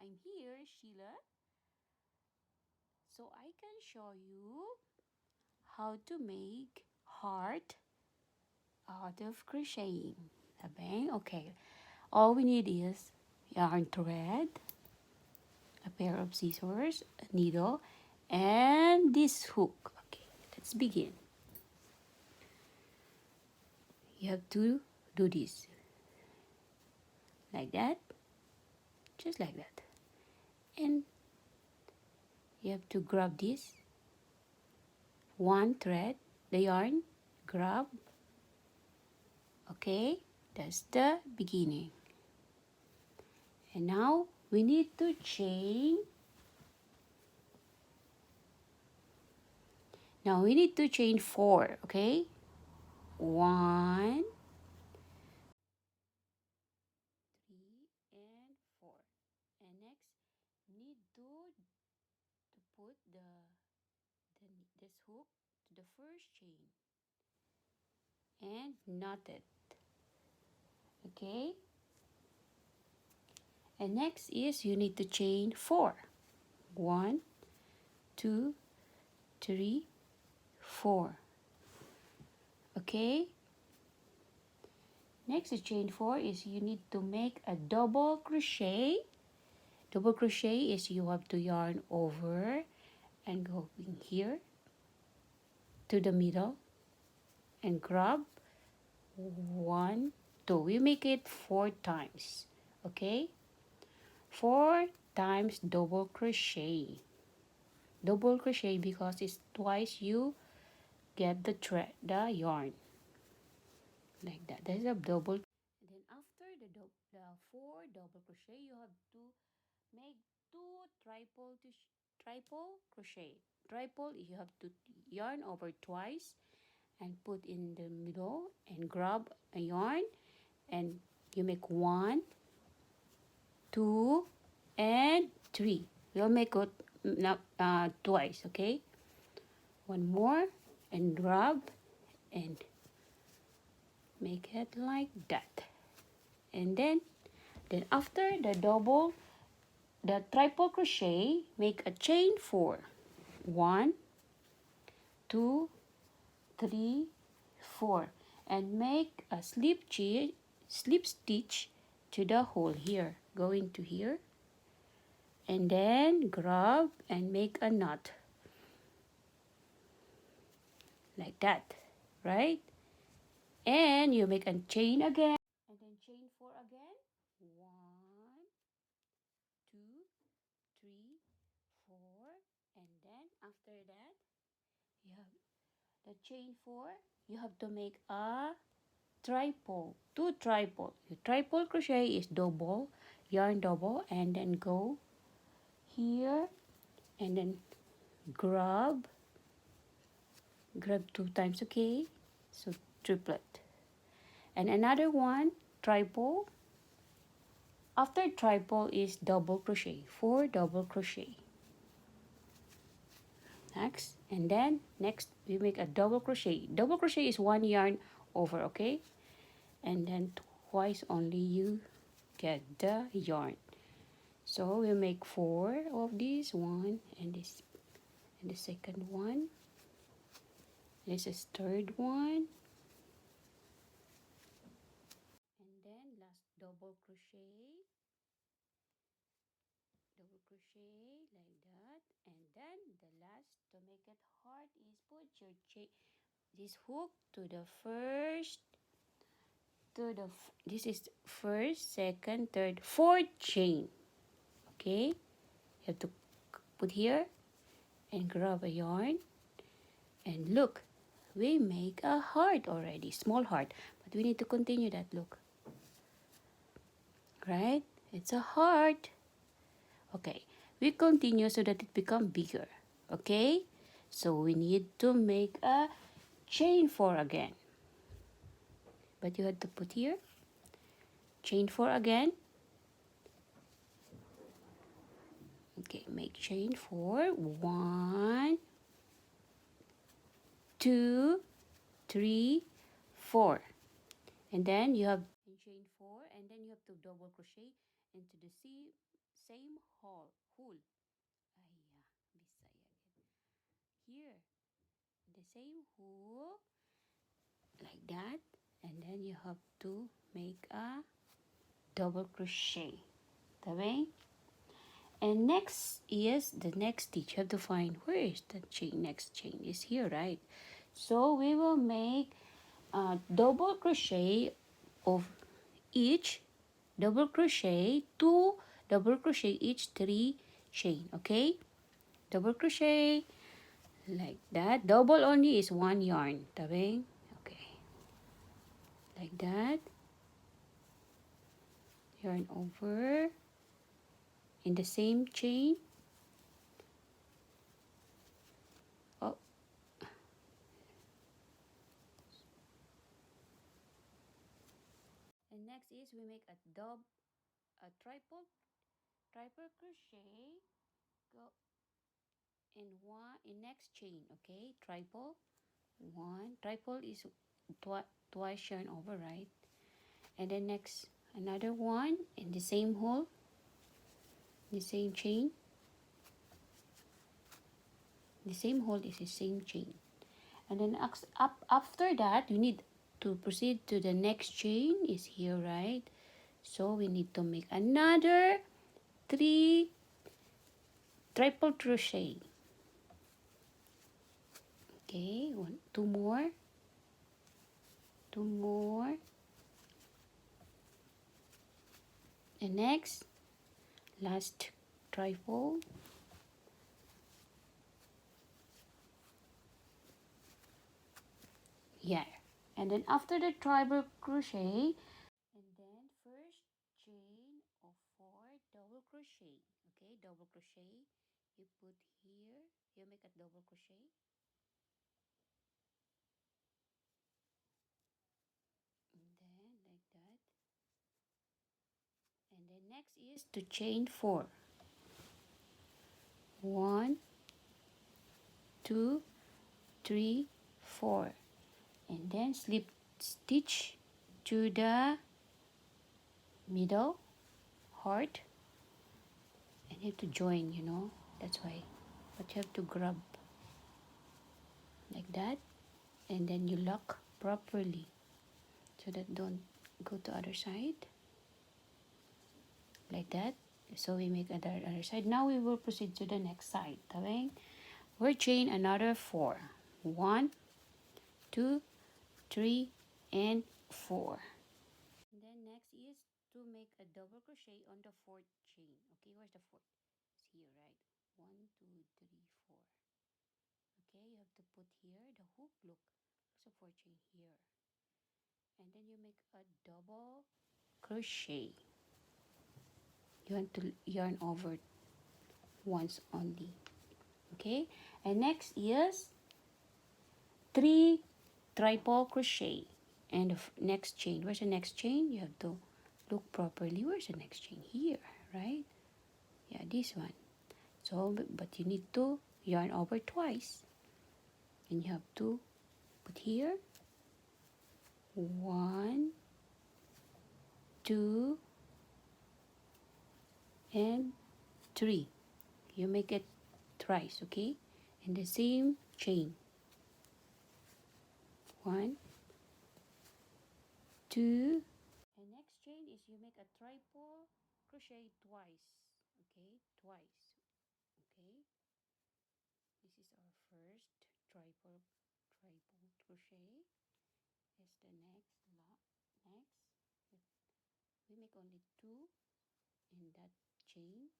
I'm here, Sheila, so I can show you how to make heart out of crocheting. Okay. All we need is yarn thread, a pair of scissors, a needle, and this hook. Okay, let's begin. You have to do this like that, just like that, and you have to grab this one thread, the yarn, grab. Okay, that's the beginning. And now we need to chain. Now we need to chain 4, okay? 1, 3, and 4. And next, we need to put this hook to the first chain and knot it, okay? And next is you need to chain 4. 1, 2, 3, 4. Okay? Next to chain 4 is you need to make a double crochet. Double crochet is you have to yarn over and go in here to the middle and grab 1, 2. We make it 4 times. Okay? 4 times double crochet. Double crochet because it's twice you get the yarn. Like that. That's a double. And then after the 4 double crochet, you have to make 2 triple crochet. Triple, you have to yarn over twice and put in the middle and grab a yarn, and you make 1, 2, and 3. You'll make it twice, okay? One more and grab and make it like that. And then after the triple crochet, make a chain 4. 1, 2, 3, 4, and make a slip stitch to the hole here. Go into here and then grab and make a knot like that, right? And you make a chain again and then chain 4 again. 1, 2, 3, 4, and then after that you have the chain 4. You have to make a triple, 2 triple. Your triple crochet is double, yarn double, and then go here and then grab 2 times, okay? So triplet. And another one, triple. After triple is double crochet, 4 double crochet. Next, and then next we make a double crochet. Double crochet is 1 yarn over, okay? And then twice only you get the yarn. So we make 4 of these, 1 and this, and the second one. This is third one, and then last double crochet like that. And then the last, to make it hard, is put your this hook to the first, this is first, second, third, fourth chain. Okay, you have to put here and grab a yarn, and look, we make a heart already, small heart, but we need to continue that. Look, right? It's a heart. Okay, we continue so that it become bigger. Okay, so we need to make a chain 4 again, but you have to put here chain 4 again. Okay, make chain 4. 1, 2, 3, 4, and then you have chain 4, and then you have to double crochet into the same hole. Ayah, Bisaya again. Here, the same hole, like that. And then you have to make a double crochet. Tabi? And next is the next stitch. You have to find where is the chain. Next chain is here, right? So we will make a double crochet of each double crochet, 2 double crochet each 3 chain. Okay, double crochet like that. Double only is 1 yarn. Tabi? Okay, like that. Yarn over in the same chain. Oh, and next is we make a triple crochet, go in next chain. Okay, triple one, triple is twice yarn over, right? And then next another one in the same hole, the same chain, the same hole is the same chain. And then up after that you need to proceed to the next chain is here, right? So we need to make another 3 triple crochet. Okay, two more, and next last triple. Yeah, and then after the triple crochet, and then first chain of 4 double crochet. Okay, double crochet, you put here, you make a double crochet, and then like that. And then next is to chain 4. 1, 2, 3, 4, and then slip stitch to the middle heart, and you have to join, that's why, but you have to grab like that, and then you lock properly so that don't go to other side, like that. So we make other side. Now we will proceed to the next side. Okay, we'll chain another 4. 1, 2, 3, and 4. And then next is to make a double crochet on the 4th chain. Okay, where's the 4th? It's here, right? 1, 2, 3, 4. Okay, you have to put here the hook. Look, there's a 4th chain here. And then you make a double crochet. You want to yarn over once only. Okay, and next is 3 triple crochet, and the next chain. Where's the next chain? You have to look properly. Where's the next chain? Here, right? Yeah, this one. So but you need to yarn over twice, and you have to put here 1, 2, and 3. You make it thrice. Okay, in the same chain. 1, 2, and next chain is you make a triple crochet twice. Okay, twice. Okay, this is our first triple crochet. Is the next we make only 2 in that chain.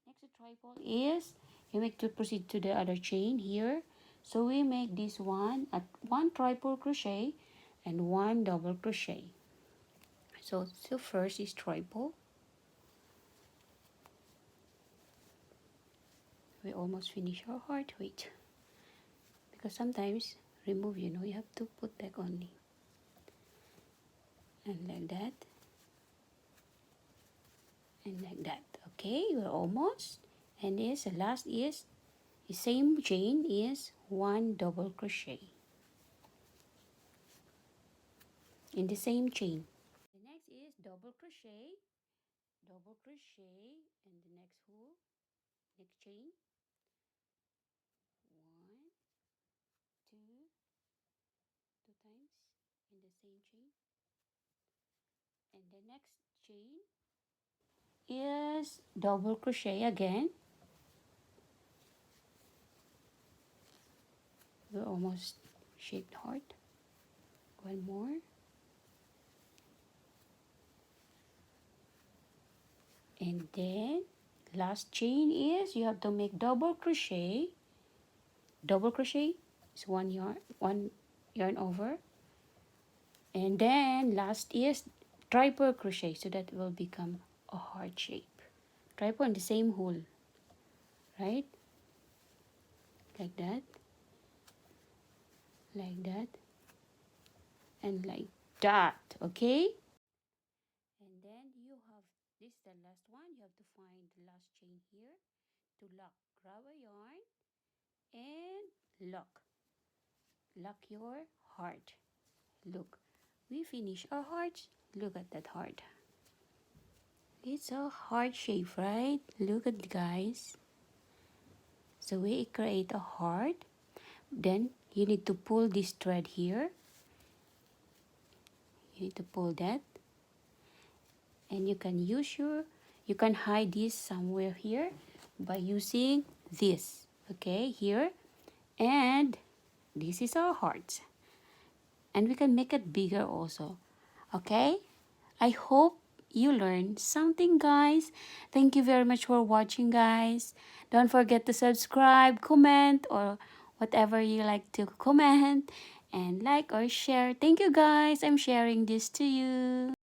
Next, the triple is you make to proceed to the other chain here. So we make this one at 1 triple crochet and 1 double crochet. So first is triple. We almost finish our heart. Wait, because sometimes remove, you have to put back only, and like that, and like that. Okay, we're almost. And this the last is the same chain is 1 double crochet in the same chain. The next is double crochet double crochet in the next hole, next chain. 1, 2, 2 times in the same chain, and the next chain is double crochet again. We're almost shaped heart. One more, and then last chain is you have to make double crochet. Double crochet is one yarn over, and then last is triple crochet, so that will become a heart shape. Triple in the same hole, right? Like that, like that, and like that. Okay, and then you have this is the last one. You have to find the last chain here to lock. Grab a yarn and lock your heart. Look, we finish our hearts. Look at that heart. It's a heart shape, right? Look at guys. So we create a heart. Then you need to pull this thread here. You need to pull that. And you can hide this somewhere here by using this. Okay, here. And this is our heart. And we can make it bigger also. Okay, I hope you learned something, guys. Thank you very much for watching, guys. Don't forget to subscribe, comment, or whatever you like to comment, and like or share. Thank you, guys. I'm sharing this to you.